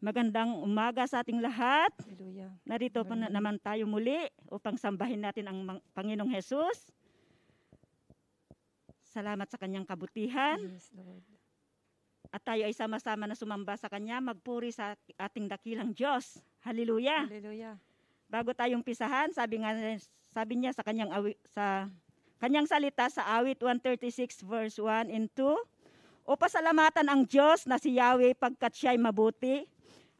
Magandang umaga sa ating lahat. Hallelujah. Narito pa naman tayo muli upang sambahin natin ang Panginoong Hesus. Salamat sa kanyang kabutihan. Yes, Lord. At tayo ay sama-sama na sumamba sa kanya, magpuri sa ating dakilang Diyos. Hallelujah. Hallelujah. Bago tayong pisahan, sabi niya sa kanyang salita sa awit 136 verse 1 and 2, o pasalamatan ang Diyos na si Yahweh pagkat siya'y mabuti.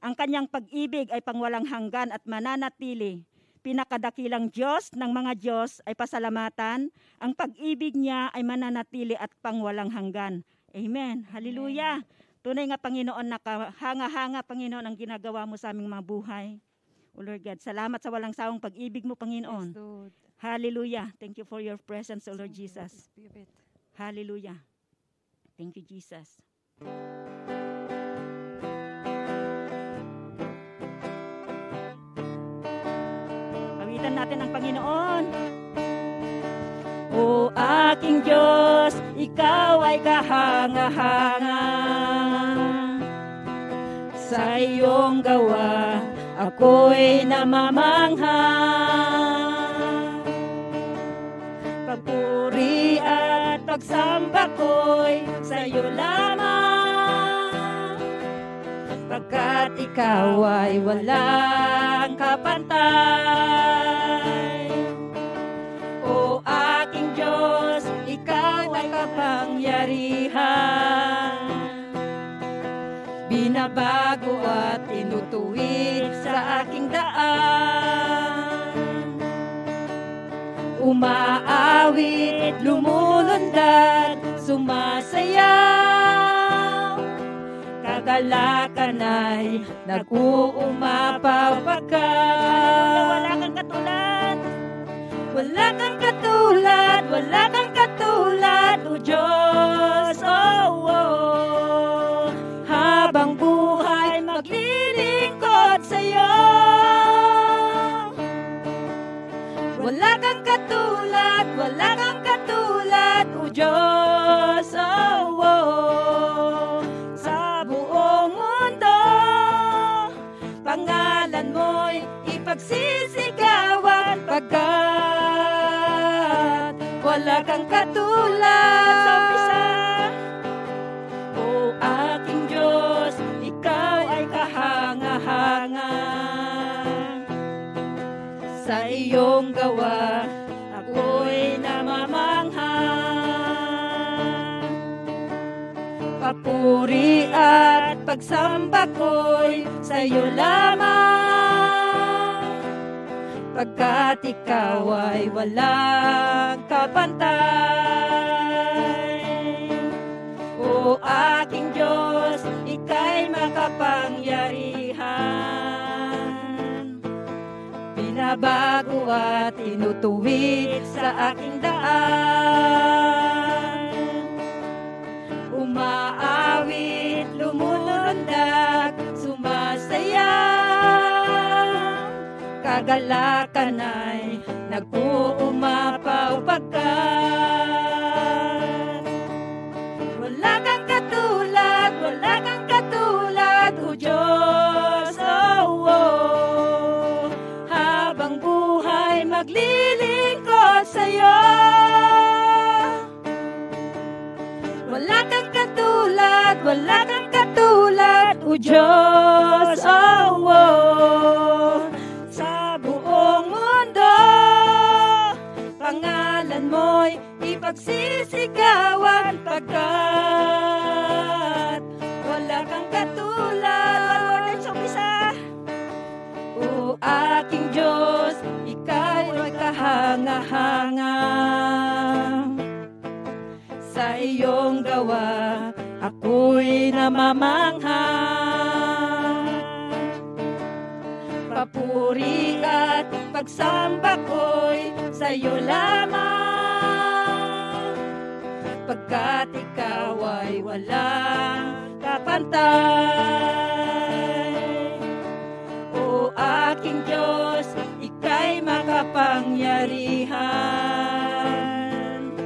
Ang kanyang pag-ibig ay pangwalang hanggan at mananatili. Pinakadakilang Diyos ng mga Diyos ay pasalamatan. Ang pag-ibig niya ay mananatili at pangwalang hanggan. Amen. Hallelujah. Tunay nga Panginoon, nakahanga-hanga Panginoon ang ginagawa mo sa aming mga buhay. O Lord God, salamat sa walang sawang pag-ibig mo Panginoon. Yes, Lord. Hallelujah. Thank you for your presence, O Lord Thank you, Jesus. Holy Spirit. Hallelujah. Thank you, Jesus. Pawitan natin ang Panginoon. O aking Diyos, ikaw ay kahanga-hanga. Sa iyong gawa, ako'y namamangha. Pagpuri at pagsamba ko'y sa iyo lamang, pagkat ikaw ay walang kapantay. O aking Diyos, ikaw ay kapangyarihan, binabago at tinutuwid sa aking daan. Umaawit, lumulundag, sumasayaw, kagalakan ay nag-uumapaw pagkat wala kang katulad. Wala kang katulad, wala kang katulad, O Diyos, oh, oh. Habang buhay maglilingkod sa'yo. Wala kang katulad, O Diyos, oh, oh. Sa buong mundo, pangalan mo'y ipagsisigawan pagkat wala kang katulad. Sa umpisa, o aking Diyos, ikaw ay kahanga-hanga. Sa iyong gawa, ako'y namamangha. Papuri at pagsamba ko'y sa iyo lamang, pagkat ikaw ay walang kapantay. O aking Diyos, ika'y makapangyarihan, binabago at tinutuwid sa aking daan. Umaawit, lumulundag, sumasayaw, kagalakan ay nag-uumapaw pagkat wala kang katulad, O Diyos, oh, oh. Habang buhay maglilingkod sa'yo. Wala kang katulad, O Diyos, oh, oh. Sa buong mundo, pangalan mo'y ipagsisigawan pagkat wala kang katulad. One more time sa umpisa. O aking Diyos, ikaw ay kahanga-hanga. Sa iyong gawa, ako'y namamangha. Papuri at pagsamba ko'y sa iyo lamang, pagkat ikaw ay walang kapantay. O aking Diyos, ika'y makapangyarihan,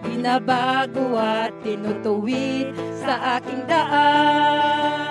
binabago at tinutuwid sa aking daan.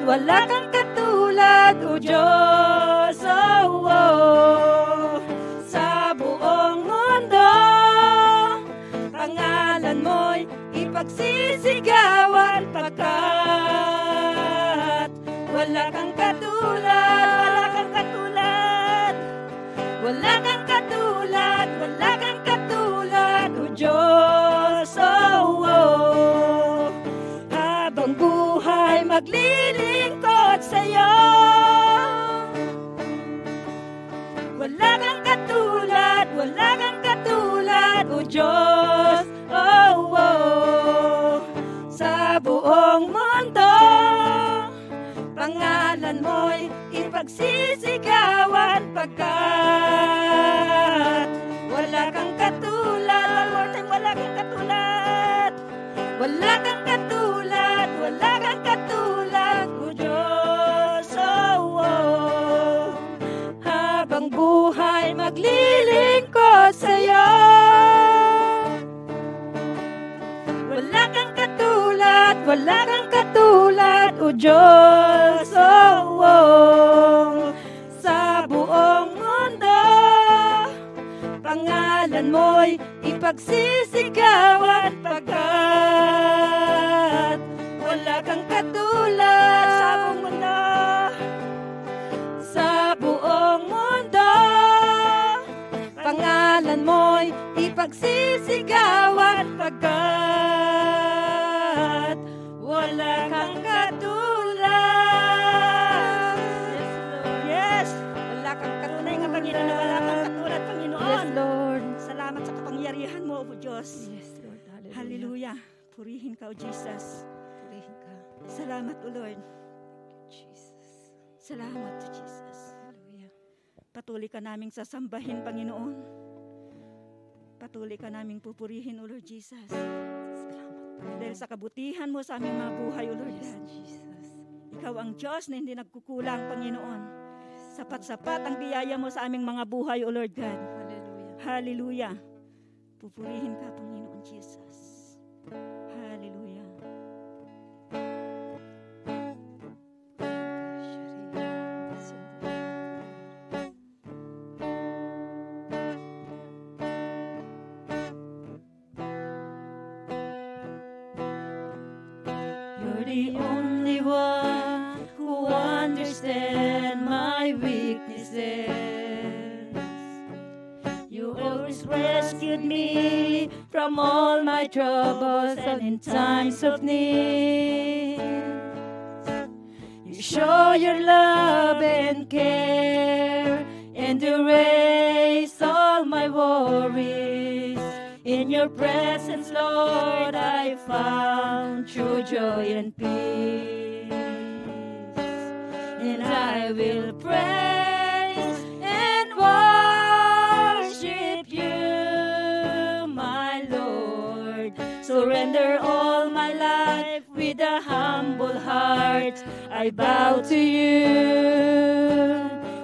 wala kang katulad, O Diyos, oh, oh. Sa buong mundo, pangalan mo'y ipagsisigawan, pagkat wala kang katulad, wala kang katulad, wala kang katulad, wala kang katulad, O Diyos, oh, oh. Habang buhay maglilingkod sa'yo, wala kang katulad, wala kang katulad, O Diyos, oh, oh. Sa buong mundo, pangalan mo'y ipagsisigawan, pagkat wala kang katulad. One more time, wala kang katulad, wala kang katulad, wala kang katulad, O Diyos, oh, oh. Habang buhay maglilingkod sa'yo, wala kang katulad, wala kang katulad, O Diyos, oh, oh. Sa buong mundo, pangalan mo'y ipagsisigawan, pagkat wala kang katulad. Sa buong mundo, sa buong mundo, pangalan mo'y ipagsisigawan, pagkat wala kang katulad. Yes, wala kang katulad nga Panginoon, wala kang katulad, Panginoon. Yes, Lord. Salamat sa kapangyarihan mo, O Diyos. Yes, Lord. Hallelujah. Purihin ka, O Jesus. Purihin ka. Salamat, O Lord. Jesus. Salamat, O Jesus. Hallelujah. Patuloy ka naming sasambahin, Panginoon. Patuloy ka naming pupurihin, O Lord Jesus. Dahil sa kabutihan mo sa aming mga buhay, O Lord God. Ikaw ang Diyos na hindi nagkukulang, Panginoon. Sapat-sapat ang biyaya mo sa aming mga buhay, O Lord God. Hallelujah. Pupurihin ka, Panginoon Jesus. Hallelujah. You're the only one who understands my weaknesses. You always rescued me from all my troubles and in times of need. You show your love and care and erase all my worries. In your presence, Lord, I found true joy and peace. And I will praise and worship you, my Lord. Surrender all my life with a humble heart. I bow to you,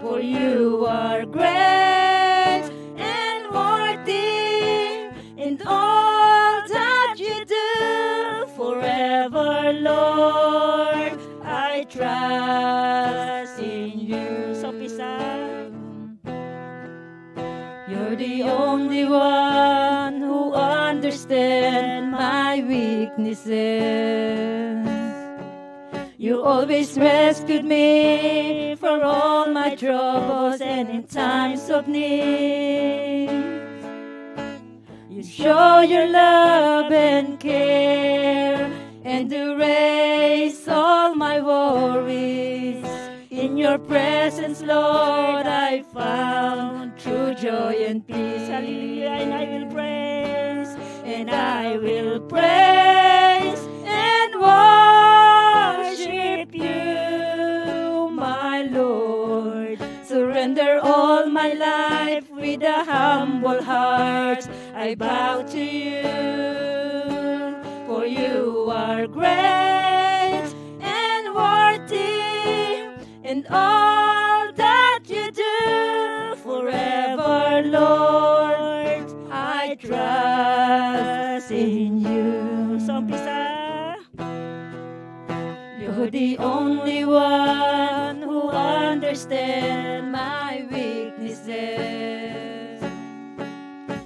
for you are great and worthy in all that you do. Forever, Lord, I trust in you. So, you're the only one who understands my weaknesses. You always rescued me from all my troubles and in times of need. You show your love and care and erase all my worries. In your presence, Lord, I found true joy and peace. Hallelujah, and I will praise, and I will praise and worship you, my Lord. Surrender all my life with a humble heart. I bow to you, for you are great and worthy in all that you do. Forever, Lord, I trust in you. So, umpisa. You're the only one who understands my weaknesses.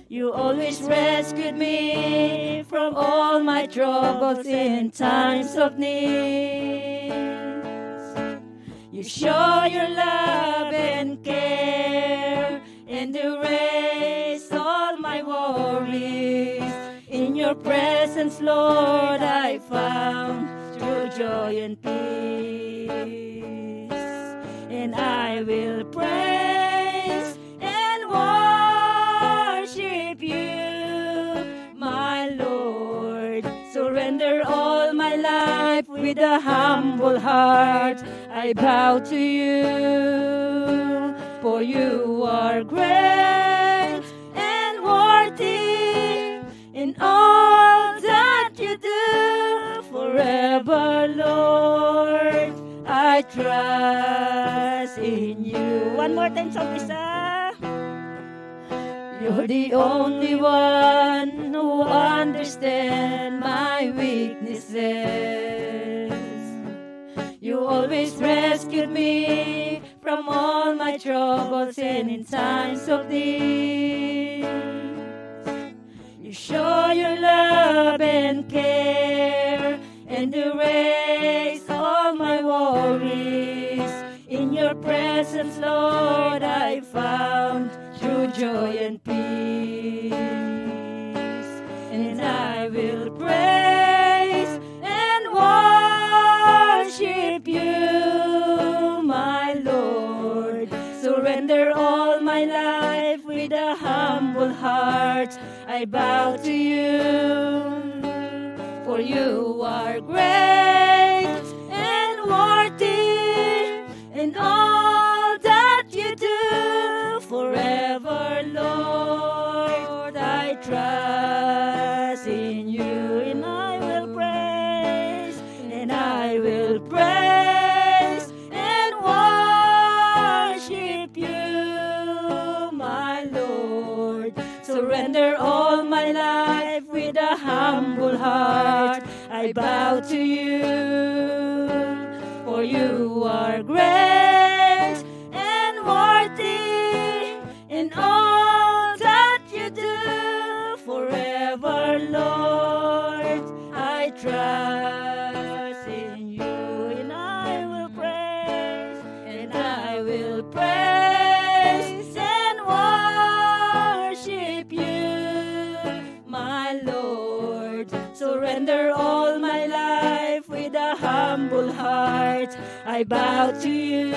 You always rescued me from all my troubles in times of need. You show your love and care and erase all my worries. In your presence, Lord, I found true joy and peace. And I will praise and worship you, my Lord. Surrender all my life with a humble heart. I bow to you, for you are great and worthy in all that you do. Forever, Lord, I trust in you. One more time, song isa. You're the only one who understands my weaknesses. You always rescued me from all my troubles and in times of need. You show your love and care and erase all my worries. In your presence, Lord, I found true joy and peace. And I will praise and worship you, my Lord. Surrender all my life with a humble heart. I bow to you, for you are great and worthy in all that you do. Forever, Lord, I trust in you, and I will praise, and I will praise and worship you, my Lord. Surrender all my life with a humble heart. I bow to you, for you are great and worthy in all that you do. Forever, Lord, I trust in you, and I will praise, and I will praise and worship you, my Lord. Surrender all my life with a humble heart. I bow to you,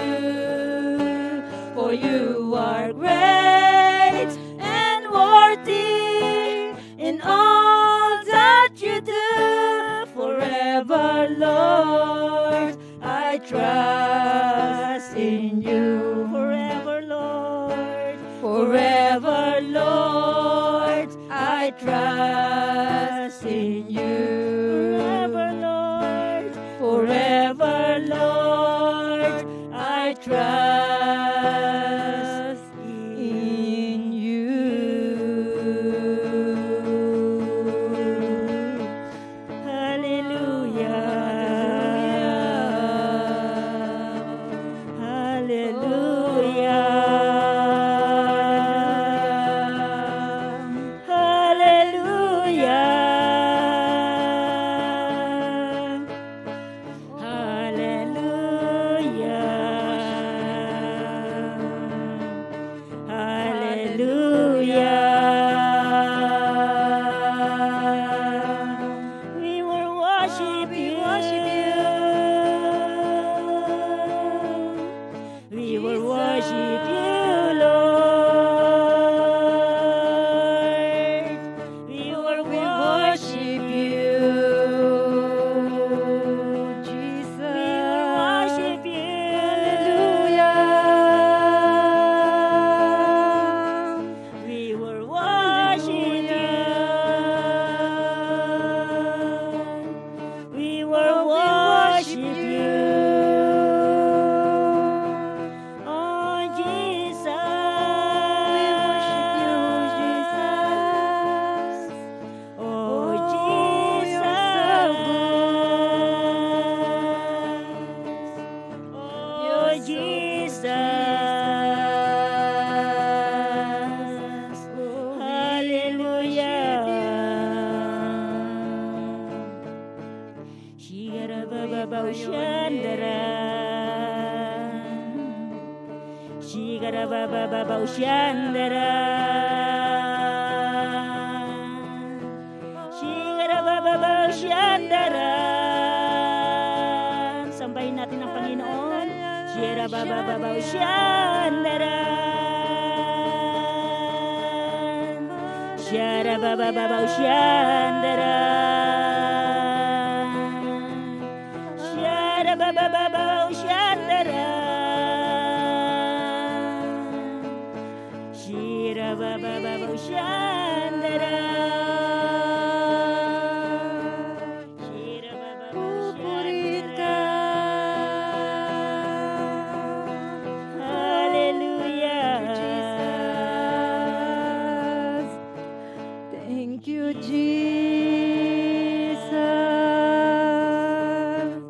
for you are great and worthy in all that you do. Forever, Lord, I trust in you. Forever, Lord, forever, Lord, I trust in you. Forever, Lord, forever, Lord, I trust in you. Hallelujah. Hallelujah. Hallelujah. babaw siyandara. Shira babaw siyandara. Sambahin natin ang Panginoon. Shira babaw siyandara. Shira babaw siyandara. Shira babaw siyandara. Shira babaw siyandara. Shira babaw siyandara. Hallelujah. Thank you, Jesus.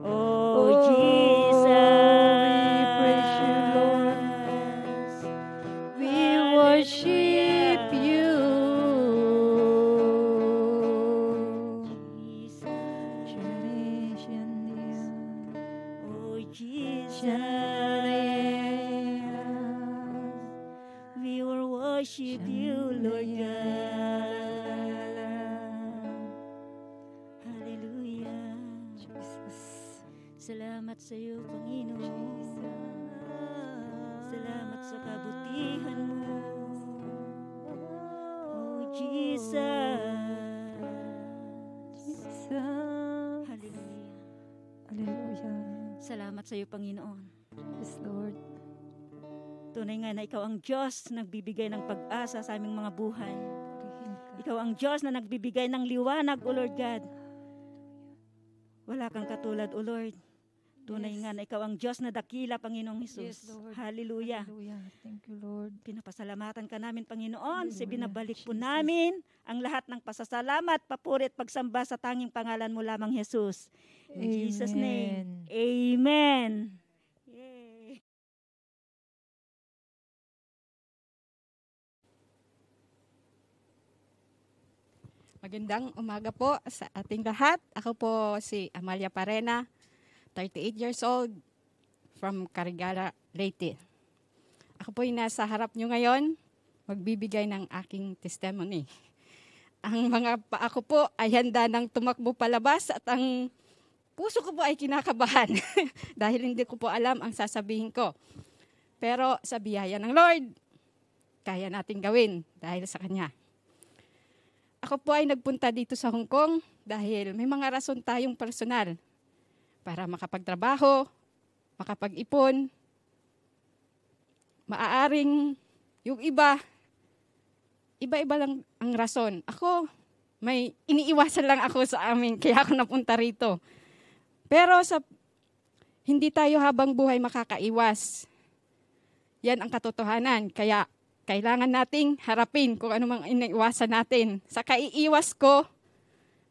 Oh, Jesus. We praise you, Lord. We worship you. Oh, Jesus. We will worship you, Lord God. Hallelujah. Salamat sa iyo, Panginoon. Salamat sa kabutihan mo. Oh, Jesus. Hallelujah. Hallelujah. Salamat sa iyo, Panginoon. Yes, Lord. Tunay nga na ikaw ang Diyos na nagbibigay ng pag-asa sa aming mga buhay. Ikaw ang Diyos na nagbibigay ng liwanag, O Lord God. Wala kang katulad, O Lord. Tunay nga na ikaw ang Diyos na dakila, Panginoong Hesus. Yes, Lord. Hallelujah. Hallelujah. Thank you, Lord. Pinapasalamatan ka namin, Panginoon. Hallelujah, Binabalik po Jesus. namin ang lahat ng pasasalamat, papuri at pagsamba sa tanging pangalan mo lamang, Jesus. In Jesus' name, Amen. Yay. Magandang umaga po sa ating lahat. Ako po si Amalia Parena, 38 years old, from Carigara, Leyte. Ako po ay nasa harap nyo ngayon, magbibigay ng aking testimony. Ang mga paa ko po ay handa ng tumakbo palabas at ang puso ko po ay kinakabahan dahil hindi ko po alam ang sasabihin ko. Pero sa biyaya ng Lord, kaya nating gawin dahil sa Kanya. Ako po ay nagpunta dito sa Hong Kong dahil may mga rason tayong personal para makapagtrabaho, makapag-ipon. Maaaring yung iba-iba lang ang rason. Ako, may iniiwasan lang ako sa amin kaya ako napunta rito. Pero hindi tayo habang buhay makakaiwas. Yan ang katotohanan. Kaya kailangan nating harapin kung ano mang iniiwasan natin. Sa kaiiwas ko,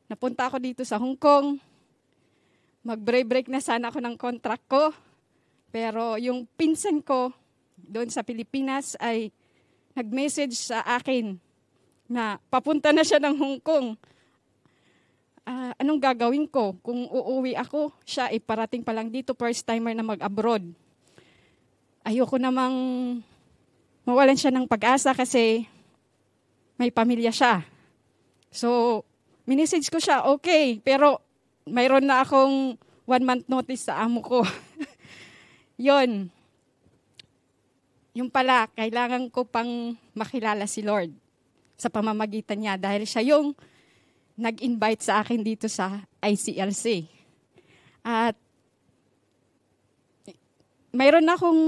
napunta ako dito sa Hong Kong. Mag-break na sana ako ng contract ko. Pero yung pinsan ko doon sa Pilipinas ay nag-message sa akin na papunta na siya ng Hong Kong. Anong gagawin ko? Kung uuwi ako, siya ay parating pa lang dito, first timer na mag-abroad. Ayoko namang mawalan siya ng pag-asa kasi may pamilya siya. So, minisage ko siya, okay, pero mayroon na akong 1 month notice sa amo ko. Yon. Yung pala, kailangan ko pang makilala si Lord sa pamamagitan niya dahil siya yung nag-invite sa akin dito sa ICLC. At mayroon na akong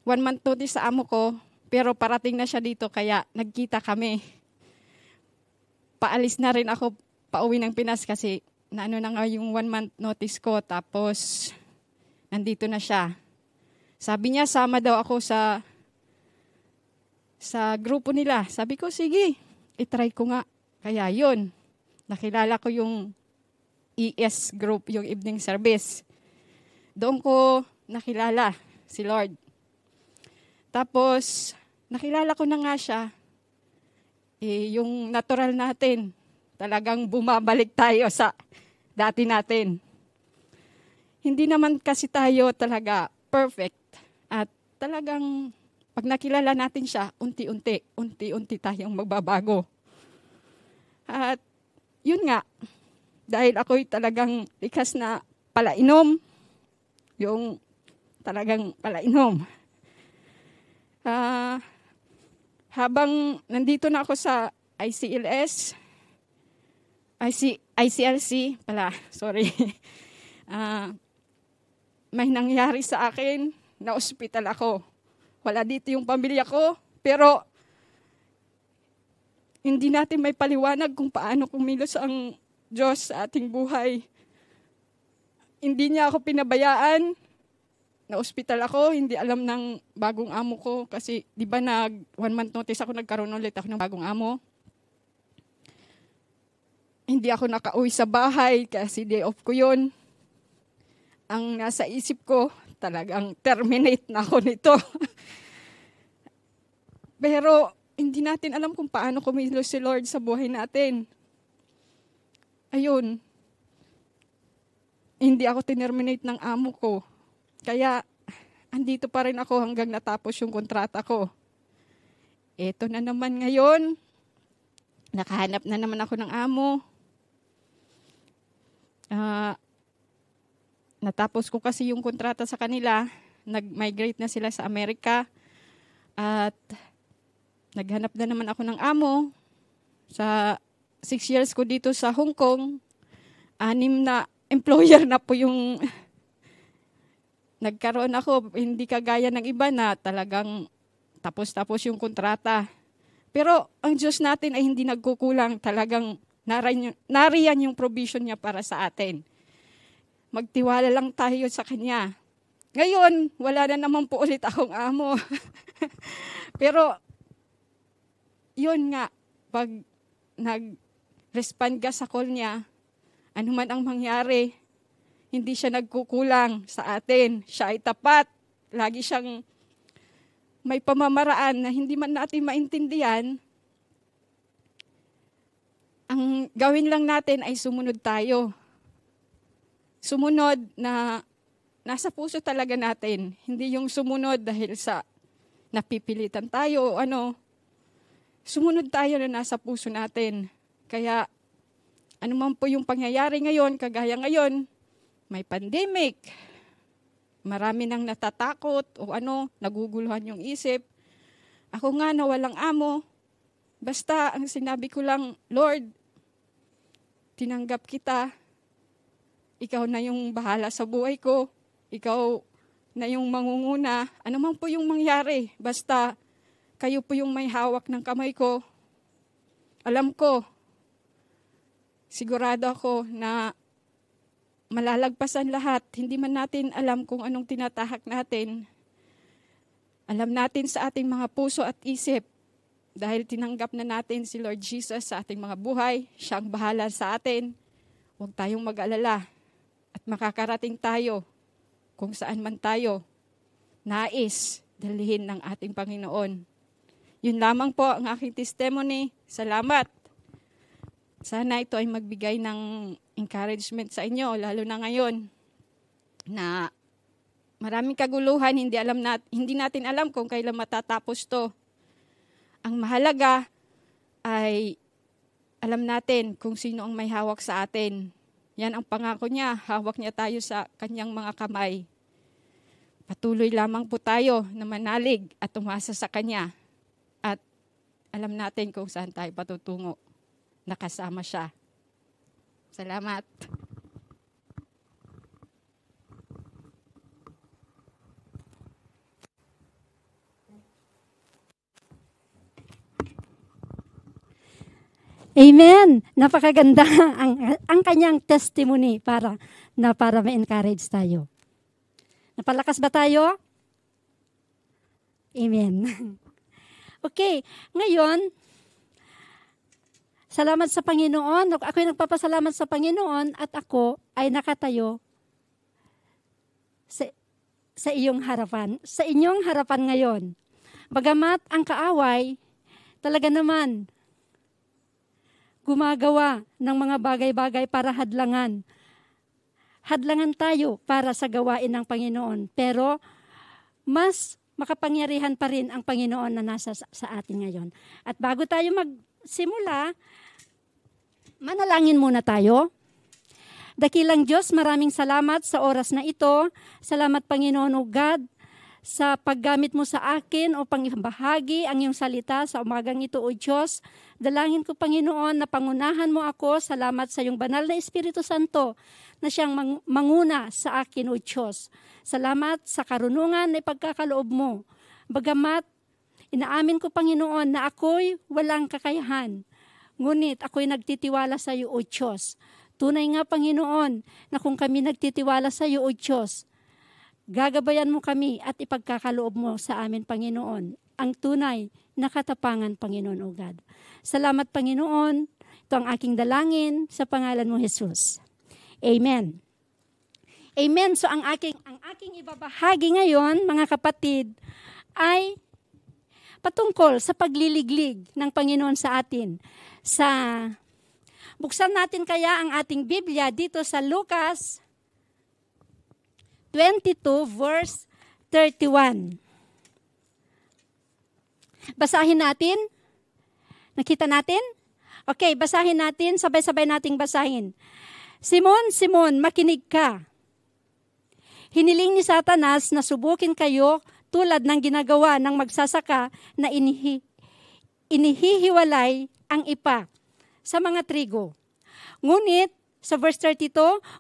1 month notice sa amo ko, pero parating na siya dito kaya nagkita kami. Paalis na rin ako pauwi ng Pinas kasi naano na nga yung 1 month notice ko tapos nandito na siya. Sabi niya, sama daw ako sa grupo nila. Sabi ko, sige, itry ko nga. Kaya yun, nakilala ko yung ES group, yung evening service. Doon ko nakilala si Lord. Tapos, nakilala ko na nga siya. Yung natural natin, talagang bumabalik tayo sa dati natin. Hindi naman kasi tayo talaga perfect. At talagang pag nakilala natin siya, unti-unti tayong magbabago. At yun nga, dahil ako'y talagang likas na palainom, yung talagang palainom. Habang nandito na ako sa ICLC pala, sorry. May nangyari sa akin, na ospital ako. Wala dito yung pamilya ko, pero hindi natin may paliwanag kung paano kumilos ang Diyos sa ating buhay. Hindi niya ako pinabayaan. Na-hospital ako, hindi alam ng bagong amo ko. Kasi di ba 1 month notice ako, nagkaroon ulit ako ng bagong amo. Hindi ako nakauwi sa bahay kasi day off ko yun. Ang nasa isip ko, talagang terminate na ako nito. Pero hindi natin alam kung paano kumilos si Lord sa buhay natin. Ayun, hindi ako tinerminate ng amo ko. Kaya, andito pa rin ako hanggang natapos yung kontrata ko. Eto na naman ngayon, nakahanap na naman ako ng amo. Natapos ko kasi yung kontrata sa kanila, nag-migrate na sila sa Amerika, at naghanap na naman ako ng amo. Sa 6 years ko dito sa Hong Kong, 6 na employer na po yung nagkaroon ako. Hindi kagaya ng iba na talagang tapos-tapos yung kontrata. Pero ang Diyos natin ay hindi nagkukulang. Talagang nariyan yung provision niya para sa atin. Magtiwala lang tayo sa Kanya. Ngayon, wala na naman po ulit akong amo. Pero, yun nga, pag nag-respond ka sa call niya, ano man ang mangyari, hindi siya nagkukulang sa atin. Siya ay tapat. Lagi siyang may pamamaraan na hindi man natin maintindihan. Ang gawin lang natin ay sumunod tayo. Sumunod na nasa puso talaga natin. Hindi yung sumunod dahil sa napipilitan tayo o ano. Sumunod tayo na nasa puso natin. Kaya ano man po yung pangyayari ngayon, kagaya ngayon, may pandemic. Marami nang natatakot o ano, naguguluhan yung isip. Ako nga na walang amo. Basta ang sinabi ko lang, Lord, tinanggap kita. Ikaw na yung bahala sa buhay ko. Ikaw na yung mangunguna. Ano man po yung mangyari, basta kayo po yung may hawak ng kamay ko. Alam ko, sigurado ako na malalagpasan lahat. Hindi man natin alam kung anong tinatahak natin. Alam natin sa ating mga puso at isip, dahil tinanggap na natin si Lord Jesus sa ating mga buhay, siya ang bahala sa atin. Huwag tayong mag-alala at makakarating tayo kung saan man tayo nais dalhin ng ating Panginoon. Yun lamang po ang aking testimony. Salamat. Sana ito ay magbigay ng encouragement sa inyo, lalo na ngayon na maraming kaguluhan, hindi natin alam kung kailan matatapos to. Ang mahalaga ay alam natin kung sino ang may hawak sa atin. Yan ang pangako niya, hawak niya tayo sa kanyang mga kamay. Patuloy lamang po tayo na manalig at umasa sa Kanya. At alam natin kung saan tayo patutungo. Nakasama siya. Salamat. Amen. Napakaganda ang kanyang testimony para ma-encourage tayo. Napalakas ba tayo? Amen. Okay, ngayon, salamat sa Panginoon. Ako'y nagpapasalamat sa Panginoon at ako ay nakatayo sa iyong harapan, sa inyong harapan ngayon. Bagamat ang kaaway, talaga naman, gumagawa ng mga bagay-bagay para hadlangan. Hadlangan tayo para sa gawain ng Panginoon. Pero mas makapangyarihan pa rin ang Panginoon na nasa sa atin ngayon. At bago tayo magsimula, manalangin muna tayo. Dakilang Diyos, maraming salamat sa oras na ito. Salamat Panginoon o God sa paggamit mo sa akin o pangbahagi ang iyong salita sa umagang ito o Diyos. Dalangin ko Panginoon na pangunahan mo ako. Salamat sa iyong banal na Espiritu Santo na siyang manguna sa akin o Diyos. Salamat sa karunungan na ipagkakaloob mo. Bagamat inaamin ko Panginoon na ako'y walang kakayahan. Ngunit ako'y nagtitiwala sa iyo o Diyos. Tunay nga Panginoon na kung kami nagtitiwala sa iyo o Diyos, gagabayan mo kami at ipagkakaloob mo sa amin Panginoon ang tunay na katapangan Panginoon o God. Salamat Panginoon. Ito ang aking dalangin sa pangalan mo Jesus. Amen. Amen. So ang aking ibabahagi ngayon mga kapatid ay patungkol sa pagliliglig ng Panginoon sa atin. Buksan natin kaya ang ating Biblia dito sa Lucas 22 verse 31. Basahin natin. Nakita natin? Okay, basahin natin. Sabay-sabay nating basahin. Simon, Simon, makinig ka. Hiniling ni Satanas na subukin kayo tulad ng ginagawa ng magsasaka na inihihiwalay ang ipa sa mga trigo. Ngunit, sa verse 32,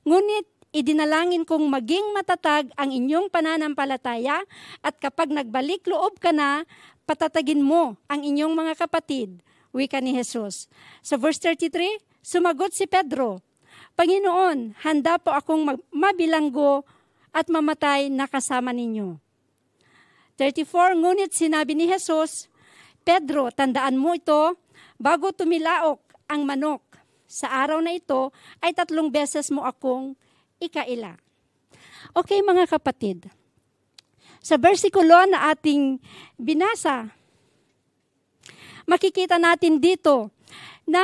ngunit idinalangin kong maging matatag ang inyong pananampalataya at kapag nagbalik loob ka na, patatagin mo ang inyong mga kapatid. Wika ni Jesus. Sa verse 33, sumagot si Pedro, Panginoon, handa po akong mabilanggo at mamatay na kasama ninyo. 34, ngunit sinabi ni Jesus, Pedro, tandaan mo ito, bago tumilaok ang manok sa araw na ito, ay 3 beses mo akong ikaila. Okay mga kapatid, sa versikulo na ating binasa, makikita natin dito na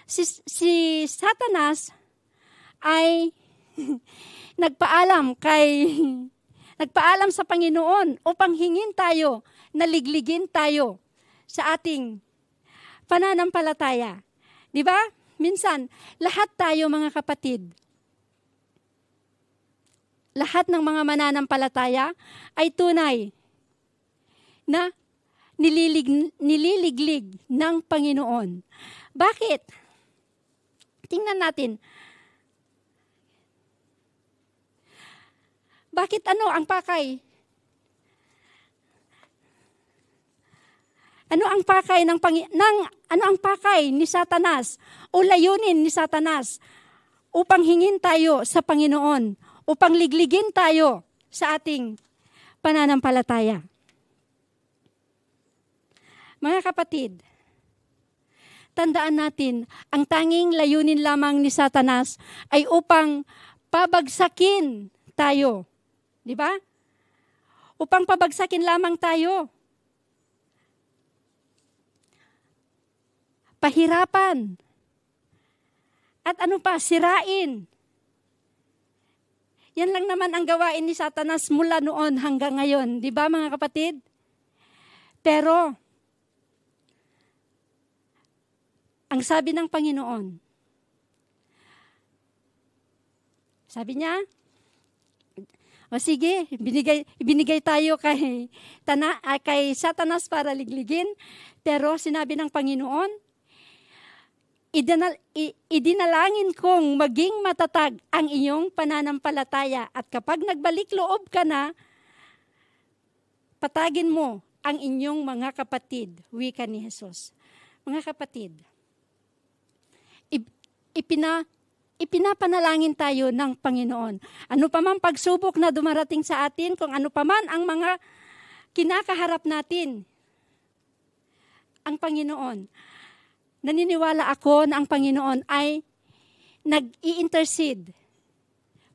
si Satanas ay nagpaalam sa Panginoon upang hingin tayo, naligligin tayo sa ating pananampalataya. Di ba? Minsan, lahat tayo mga kapatid, lahat ng mga mananampalataya ay tunay na nililiglig ng Panginoon. Bakit? Tingnan natin. Bakit ano ang pakay? Ano ang pakay ni Satanas o layunin ni Satanas upang hingin tayo sa Panginoon, upang ligligin tayo sa ating pananampalataya? Mga kapatid, tandaan natin, ang tanging layunin lamang ni Satanas ay upang pabagsakin tayo. Di ba? Upang pabagsakin lamang tayo. Pahirapan. At ano pa, sirain. Yan lang naman ang gawain ni Satanas mula noon hanggang ngayon. Di ba mga kapatid? Pero, ang sabi ng Panginoon, sabi niya, o sige, ibinigay tayo kay Satanas para ligligin, pero sinabi ng Panginoon, idinalangin kong maging matatag ang iyong pananampalataya at kapag nagbalik loob ka na, patagin mo ang inyong mga kapatid, wika ni Jesus. Mga kapatid, ipinapanalangin tayo ng Panginoon. Ano pa man pagsubok na dumarating sa atin, kung ano pa man ang mga kinakaharap natin, ang Panginoon, naniniwala ako na ang Panginoon ay nag-i-intercede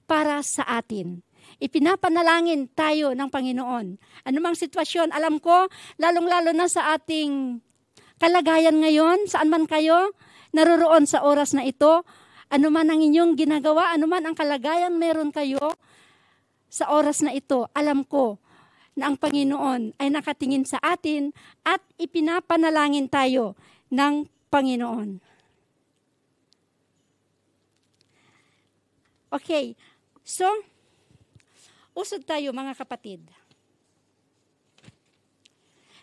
para sa atin. Ipinapanalangin tayo ng Panginoon. Anumang sitwasyon, alam ko, lalong-lalo na sa ating kalagayan ngayon, saan man kayo naroroon sa oras na ito, anuman ang inyong ginagawa, anuman ang kalagayan meron kayo sa oras na ito, alam ko na ang Panginoon ay nakatingin sa atin at ipinapanalangin tayo ng Panginoon. Okay, so, usod tayo mga kapatid.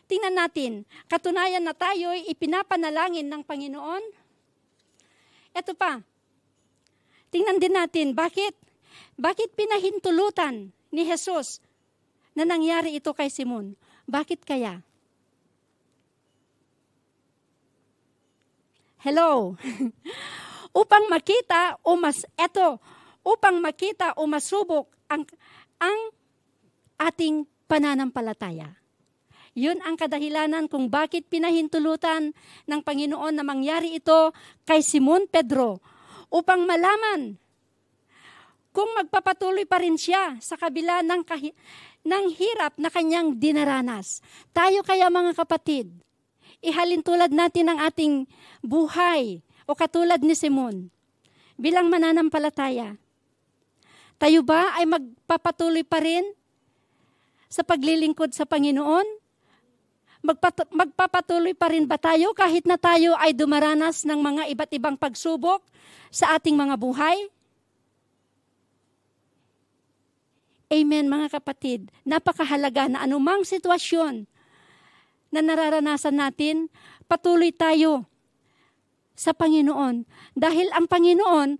Tingnan natin, katunayan na tayo'y ipinapanalangin ng Panginoon. Ito pa, tingnan din natin, bakit pinahintulutan ni Jesus na nangyari ito kay Simon? Bakit kaya? Hello? upang makita o masubok ang ating pananampalataya. Yun ang kadahilanan kung bakit pinahintulutan ng Panginoon na mangyari ito kay Simon Pedro upang malaman kung magpapatuloy pa rin siya sa kabila ng hirap na kanyang dinaranas. Tayo kaya mga kapatid, ihalin tulad natin ang ating buhay o katulad ni Simon bilang mananampalataya. Tayo ba ay magpapatuloy pa rin sa paglilingkod sa Panginoon? Magpapatuloy pa rin ba tayo kahit na tayo ay dumaranas ng mga iba't ibang pagsubok sa ating mga buhay? Amen mga kapatid. Napakahalaga na anumang sitwasyon na nararanasan natin, patuloy tayo sa Panginoon. Dahil ang Panginoon,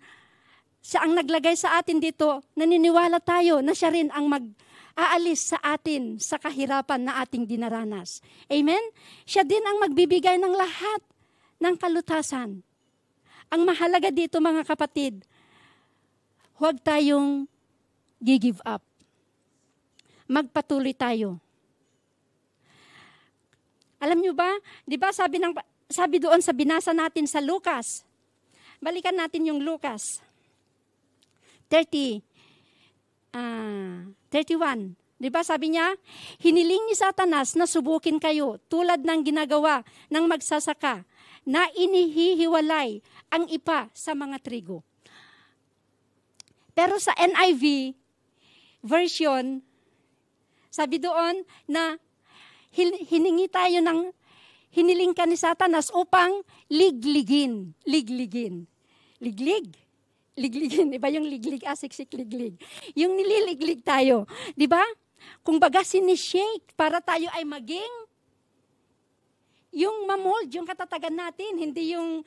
siya ang naglagay sa atin dito, naniniwala tayo na siya rin ang aalis sa atin sa kahirapan na ating dinaranas. Amen? Siya din ang magbibigay ng lahat ng kalutasan. Ang mahalaga dito mga kapatid, huwag tayong give up. Magpatuloy tayo. Alam nyo ba, di ba sabi doon sa binasa natin sa Lucas, balikan natin yung Lucas 31. Di ba sabi niya, hiniling ni Satanas na subukin kayo tulad ng ginagawa ng magsasaka na inihihiwalay ang ipa sa mga trigo. Pero sa NIV version, sabi doon na hiniling ka ni Satanas upang ligligin. Ligligin, iba yung liglig, siksik liglig. Yung nililiglig tayo, di ba? Kung baga sinishake para tayo ay maging yung mamold, yung katatagan natin, hindi yung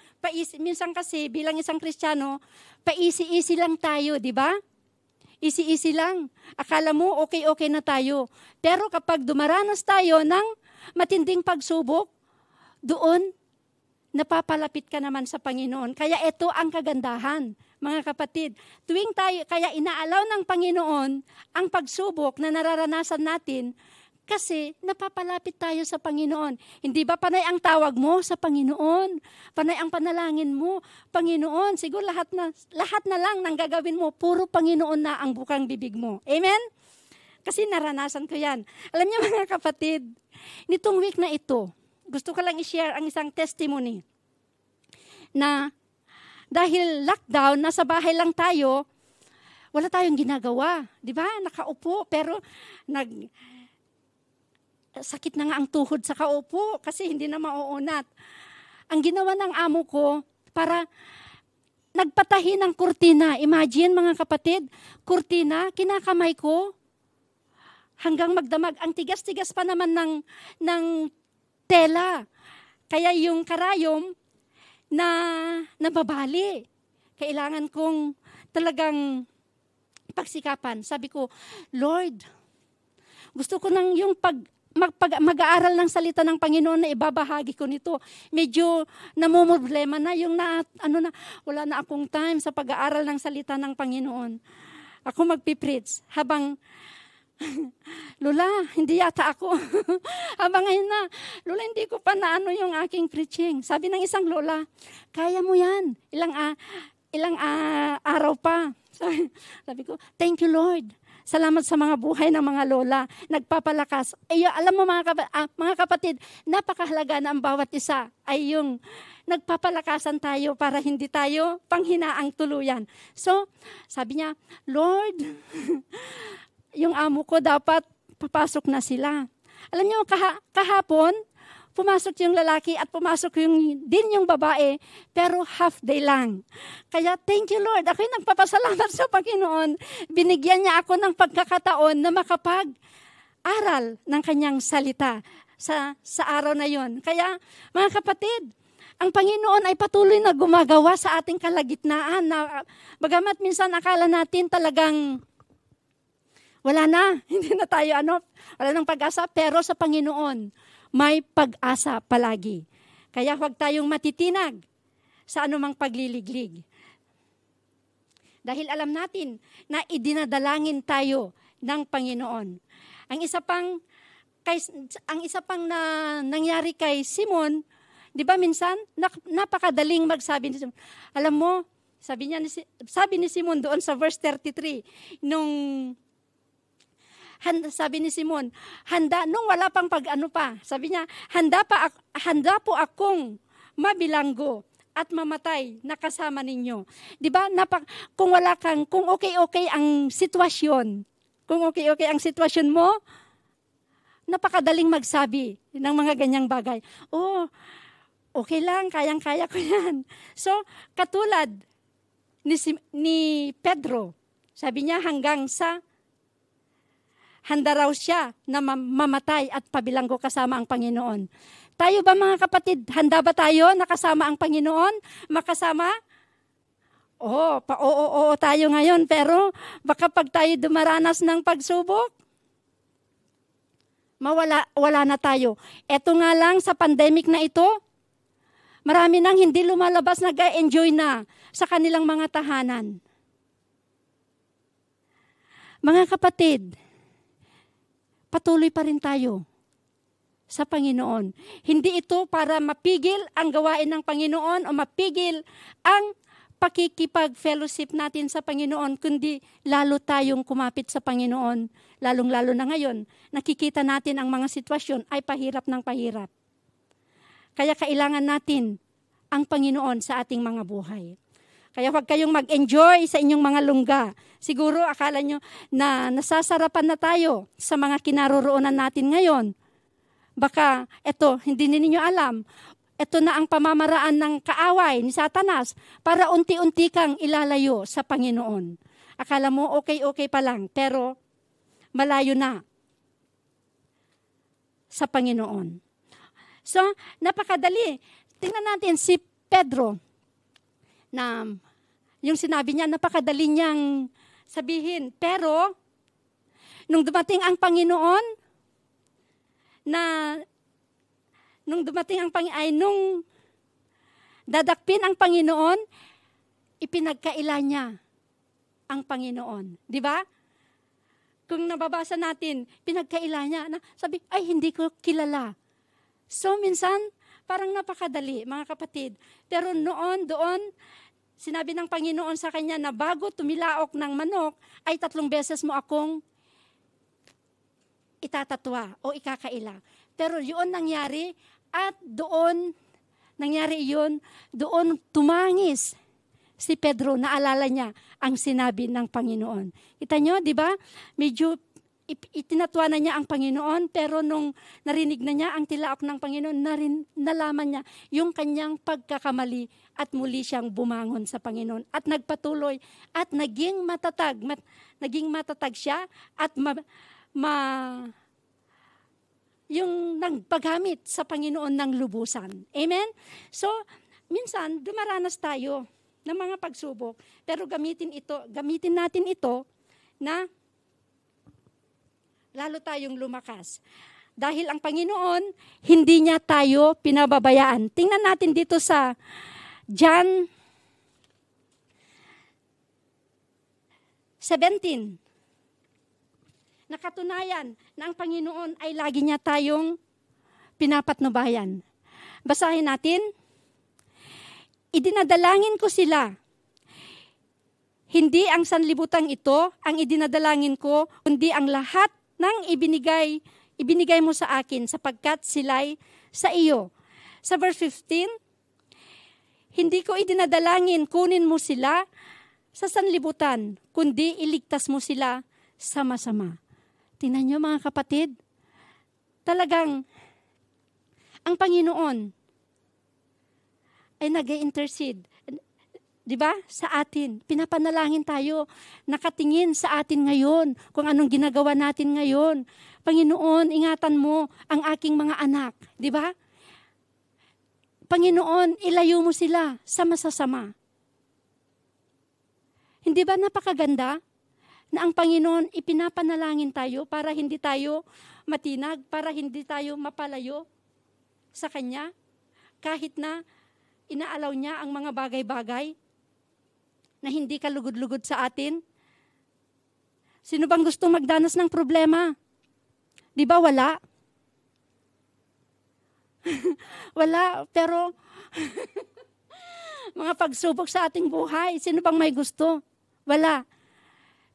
minsan kasi bilang isang Kristiyano, paisi-isi lang tayo, di ba? Isi-isi lang. Akala mo okay na tayo. Pero kapag dumaranas tayo ng matinding pagsubok, doon napapalapit ka naman sa Panginoon. Kaya ito ang kagandahan, mga kapatid. Tuwing tayo, kaya inaalaw ng Panginoon ang pagsubok na nararanasan natin kasi napapalapit tayo sa Panginoon. Hindi ba panay ang tawag mo sa Panginoon? Panay ang panalangin mo, Panginoon. Siguro lahat na lang ng gagawin mo, puro Panginoon na ang bukang bibig mo. Amen? Kasi naranasan ko yan. Alam niyo mga kapatid, nitong week na ito, gusto ko lang i-share ang isang testimony na dahil lockdown, nasa bahay lang tayo, wala tayong ginagawa. Di ba? Nakaupo, pero sakit na nga ang tuhod sa kaupo kasi hindi na mauunat. Ang ginawa ng amo ko, para nagpatahi ng kurtina. Imagine mga kapatid, kurtina, kinakamay ko, hanggang magdamag. Ang tigas-tigas pa naman ng tela. Kaya yung karayom na nababali. Kailangan kong talagang pagsikapan. Sabi ko, Lord, gusto ko nang yung mag-aaral ng salita ng Panginoon na ibabahagi ko nito. Medyo namumroblema na yung wala na akong time sa pag-aaral ng salita ng Panginoon. Ako magpipreach habang Lola, hindi yata ako. Habang ngayon na, Lola, hindi ko pa naano yung aking preaching. Sabi ng isang lola, kaya mo yan. Ilang araw pa. Sabi ko, thank you Lord. Salamat sa mga buhay ng mga lola. Nagpapalakas. Alam mo mga kapatid, napakahalaga na ang bawat isa ay yung nagpapalakasan tayo para hindi tayo panghinaang tuluyan. So, sabi niya, Lord, yung amo ko dapat papasok na sila. Alam niyo, kahapon, pumasok yung lalaki at pumasok din yung babae, pero half day lang. Kaya thank you Lord, ako'y nagpapasalamat sa Panginoon. Binigyan niya ako ng pagkakataon na makapag-aral ng kanyang salita sa araw na yon. Kaya mga kapatid, ang Panginoon ay patuloy na gumagawa sa ating kalagitnaan na bagamat minsan akala natin talagang wala na, hindi na tayo wala nang pag-asa, pero sa Panginoon may pag-asa palagi. Kaya huwag tayong matitinag sa anumang pagliliglig. Dahil alam natin na idinadalangin tayo ng Panginoon. Ang isa pang na nangyari kay Simon, di ba minsan, napakadaling magsabi ni Simon. Alam mo, sabi ni Simon doon sa verse 33, sabi ni Simon, nung wala pang sabi niya, handa po akong mabilanggo at mamatay na kasama ninyo. Di ba? Kung okay ang sitwasyon, mo, napakadaling magsabi ng mga ganyang bagay. Oh, okay lang, kayang-kaya ko yan. So, katulad ni Pedro, sabi niya hanggang sa handa raw siya na mamatay at pabilanggo kasama ang Panginoon. Tayo ba mga kapatid, handa ba tayo na kasama ang Panginoon? Makasama? Oo tayo ngayon, pero baka pag tayo dumaranas ng pagsubok, wala na tayo. Eto nga lang sa pandemic na ito, marami nang hindi lumalabas, nag-enjoy na sa kanilang mga tahanan. Mga kapatid, patuloy pa rin tayo sa Panginoon. Hindi ito para mapigil ang gawain ng Panginoon o mapigil ang pakikipag-fellowship natin sa Panginoon, kundi lalo tayong kumapit sa Panginoon. Lalong-lalo na ngayon, nakikita natin ang mga sitwasyon ay pahirap ng pahirap. Kaya kailangan natin ang Panginoon sa ating mga buhay. Kaya huwag kayong mag-enjoy sa inyong mga lungga. Siguro akala nyo na nasasarapan na tayo sa mga kinaroroonan natin ngayon. Baka hindi ninyo alam. Ito na ang pamamaraan ng kaaway ni Satanas para unti-unti kang ilalayo sa Panginoon. Akala mo okay pa lang, pero malayo na sa Panginoon. So, napakadali. Tingnan natin si Pedro na yung sinabi niya, napakadali niyang sabihin. Pero, nung dumating ang Panginoon, nung dadakpin ang Panginoon, ipinagkaila niya ang Panginoon. Di ba? Kung nababasa natin, pinagkaila niya, sabi, ay hindi ko kilala. So, minsan, parang napakadali, mga kapatid. Pero doon, sinabi ng Panginoon sa kanya na bago tumilaok ng manok, ay 3 beses mo akong itatatwa o ikakaila. Pero yun nangyari at doon tumangis si Pedro, naalala niya ang sinabi ng Panginoon. Kita nyo, di ba? Medyo itinatwa na niya ang Panginoon, pero nung narinig na niya ang tilaok ng Panginoon, nalaman niya yung kanyang pagkakamali at muli siyang bumangon sa Panginoon at nagpatuloy at naging matatag siya at yung nagpagamit sa Panginoon ng lubusan. Amen? So, minsan dumaranas tayo ng mga pagsubok, pero gamitin natin ito na lalo tayong lumakas. Dahil ang Panginoon, hindi niya tayo pinababayaan. Tingnan natin dito sa John 17. Nakatunayan na ang Panginoon ay lagi niya tayong pinapatnubayan. Basahin natin. Idinadalangin ko sila. Hindi ang sanlibutan ito ang idinadalangin ko, kundi ang lahat ng ibinigay mo sa akin sapagkat sila'y sa iyo. Sa verse 15, hindi ko idinadalangin kunin mo sila sa sanlibutan, kundi iligtas mo sila sa masama. Tingnan nyo mga kapatid, talagang ang Panginoon ay nag-intercede, di ba, sa atin. Pinapanalangin tayo, nakatingin sa atin ngayon, kung anong ginagawa natin ngayon. Panginoon, ingatan mo ang aking mga anak, di ba? Panginoon, ilayo mo sila sa masasama. Hindi ba napakaganda na ang Panginoon ipinapanalangin tayo para hindi tayo matinag, para hindi tayo mapalayo sa Kanya, kahit na inaalaw niya ang mga bagay-bagay na hindi kalugod-lugod sa atin? Sino bang gusto magdanas ng problema? Di ba wala? Wala, pero mga pagsubok sa ating buhay, sino bang may gusto? Wala.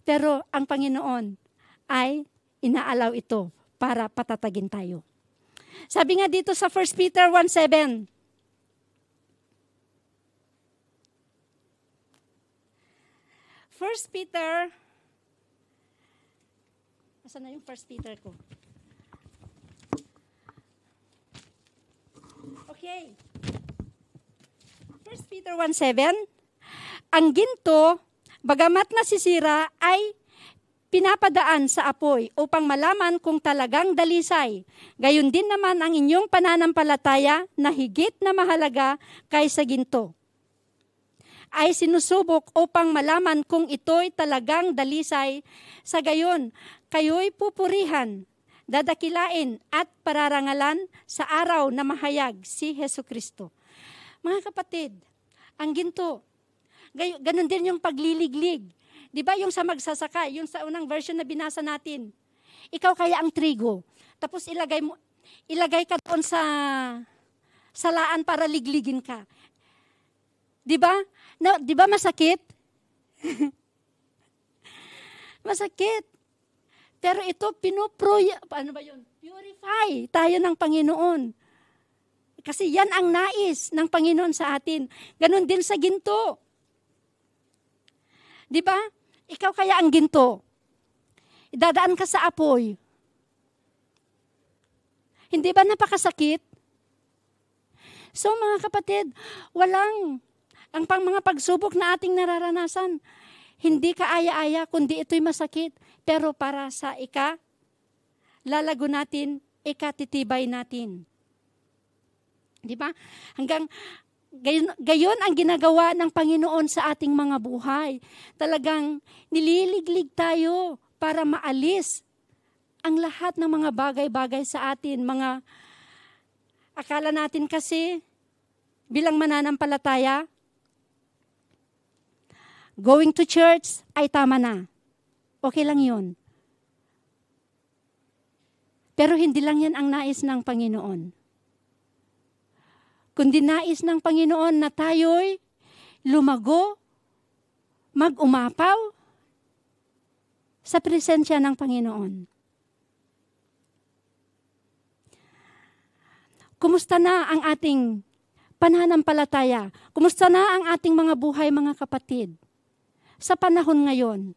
Pero ang Panginoon ay inaalaw ito para patatagin tayo. Sabi nga dito sa 1 Peter 1:7, Asan na yung 1 Peter ko? Okay. 1 Peter 1:7, ang ginto, bagamat nasisira, ay pinapadaan sa apoy upang malaman kung talagang dalisay. Gayon din naman ang inyong pananampalataya na higit na mahalaga kaysa ginto, ay sinusubok upang malaman kung ito'y talagang dalisay. Sa gayon, kayo'y pupurihan, dadakilain at pararangalan sa araw na mahayag si Hesukristo. Mga kapatid, ang ginto, ganun din yung pagliliglig. Di ba yung sa magsasaka, yung sa unang version na binasa natin, ikaw kaya ang trigo, tapos ilagay ka doon sa salaan para ligligin ka. Di ba? Di ba masakit? Masakit. Pero ito, purify tayo ng Panginoon. Kasi yan ang nais ng Panginoon sa atin. Ganon din sa ginto. Di ba? Ikaw kaya ang ginto. Idadaan ka sa apoy. Hindi ba napakasakit? So mga kapatid, ang mga pagsubok na ating nararanasan, hindi kaaya-aya, kundi ito'y masakit. Pero para sa lalago natin, ikatitibay natin. Di ba? Hanggang gayon ang ginagawa ng Panginoon sa ating mga buhay. Talagang nililiglig tayo para maalis ang lahat ng mga bagay-bagay sa atin. Mga akala natin kasi bilang mananampalataya, going to church ay tama na. Okay lang yun. Pero hindi lang yan ang nais ng Panginoon. Kundi nais ng Panginoon na tayo'y lumago, mag-umapaw sa presensya ng Panginoon. Kumusta na ang ating pananampalataya? Kumusta na ang ating mga buhay, mga kapatid? Sa panahon ngayon,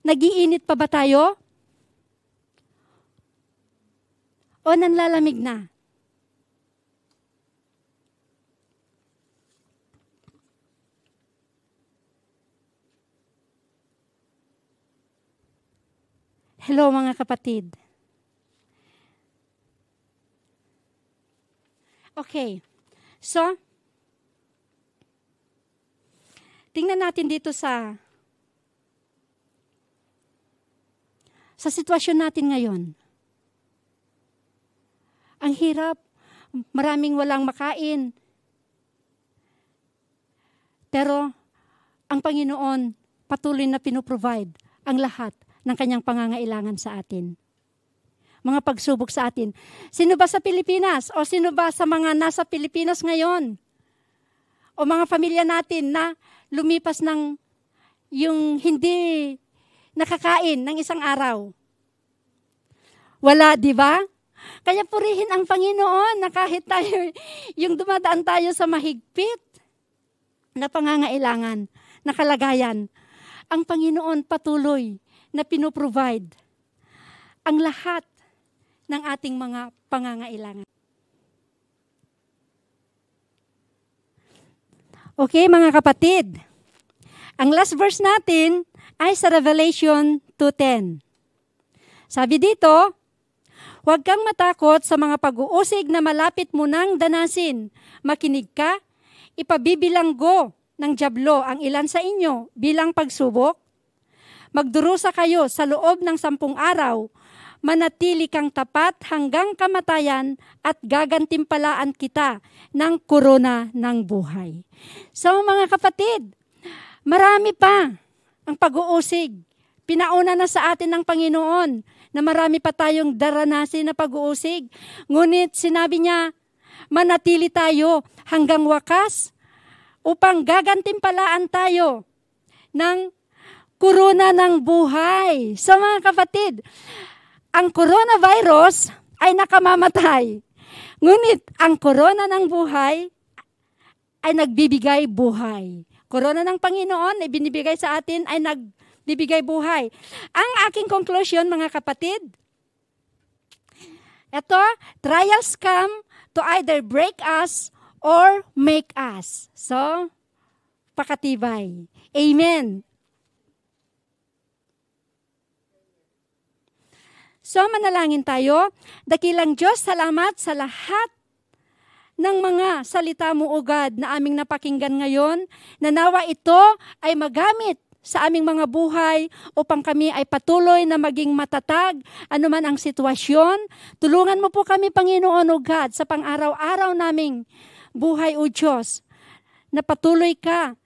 nagiinit pa ba tayo? O nanlalamig na? Hello mga kapatid. Okay. So, tingnan natin dito sa sitwasyon natin ngayon. Ang hirap, maraming walang makain. Pero ang Panginoon patuloy na pinoprovide ang lahat ng kanyang pangangailangan sa atin. Mga pagsubok sa atin. Sino ba sa Pilipinas? O sino ba sa mga nasa Pilipinas ngayon? O mga pamilya natin na lumipas ng yung hindi nakakain ng isang araw? Wala, di ba? Kaya purihin ang Panginoon na kahit tayo, yung dumadaan tayo sa mahigpit na pangangailangan, na kalagayan, ang Panginoon patuloy na pinoprovide ang lahat ng ating mga pangangailangan. Okay, mga kapatid. Ang last verse natin ay sa Revelation 2:10. Sabi dito, huwag kang matakot sa mga pag-uusig na malapit mo nang danasin. Makinig ka, ipabibilanggo ng dyablo ang ilan sa inyo bilang pagsubok. Magdurusa kayo sa loob ng 10 araw. Manatili kang tapat hanggang kamatayan at gagantimpalaan kita ng korona ng buhay. So mga kapatid, marami pa ang pag-uusig. Pinauna na sa atin ng Panginoon na marami pa tayong daranasin na pag-uusig. Ngunit sinabi niya, manatili tayo hanggang wakas upang gagantimpalaan tayo ng korona ng buhay. So mga kapatid, ang coronavirus ay nakamamatay. Ngunit ang korona ng buhay ay nagbibigay buhay. Korona ng Panginoon ay binibigay sa atin ay nagbibigay buhay. Ang aking conclusion, mga kapatid, ito, trials come to either break us or make us. So, pakatibay. Amen. So, manalangin tayo. Dakilang Diyos, salamat sa lahat ng mga salita mo, O God, na aming napakinggan ngayon, na nawa ito ay magamit sa aming mga buhay upang kami ay patuloy na maging matatag, anuman ang sitwasyon. Tulungan mo po kami, Panginoon, O God, sa pang-araw-araw naming buhay, O Diyos, na patuloy ka,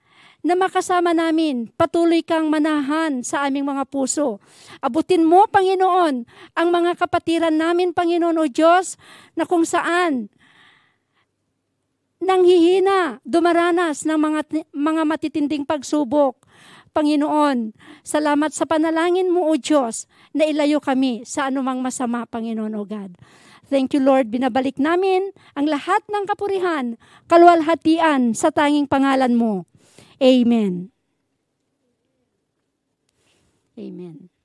na makasama namin, patuloy kang manahan sa aming mga puso. Abutin mo, Panginoon, ang mga kapatiran namin, Panginoon, O Diyos, na kung saan nanghihina, dumaranas ng mga matitinding pagsubok. Panginoon, salamat sa panalangin mo, O Diyos, na ilayo kami sa anumang masama, Panginoon, O God. Thank you, Lord. Binabalik namin ang lahat ng kapurihan, kaluwalhatian sa tanging pangalan mo. Amen. Amen.